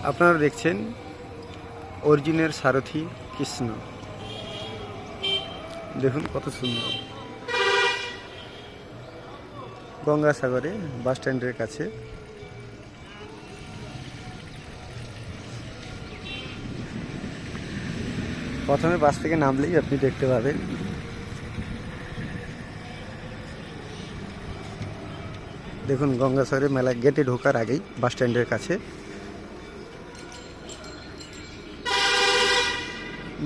আপনারা দেখছেন অরিজিনের সারথি কৃষ্ণ। দেখুন কত সুন্দর। গঙ্গাসাগরে বাস স্ট্যান্ডের কাছে। প্রথমে বাস থেকে নামলেই আপনি দেখতে পাবেন দেখুন গঙ্গাসাগরে মেলা গেটে ঢোকার আগেই বাস স্ট্যান্ডের কাছে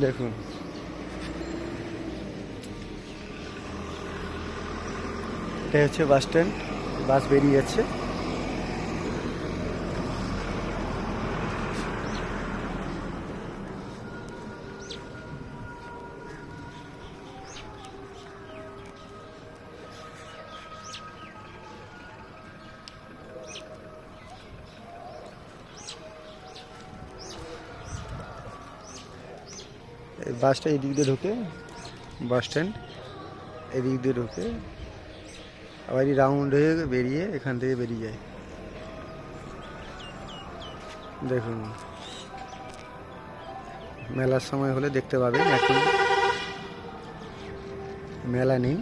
দেখুন এটা হচ্ছে বাস স্ট্যান্ড। বাস বেরিয়ে যাচ্ছে। এই বাসটা এদিক দিয়ে ঢোকে, বাস স্ট্যান্ড এদিক দিয়ে ঢোকে, আবার রাউন্ড হয়ে বেরিয়ে এখান থেকে বেরিয়ে যায়। দেখুন মেলার সময় হলে দেখতে পাবেন, এখন মেলা নেই।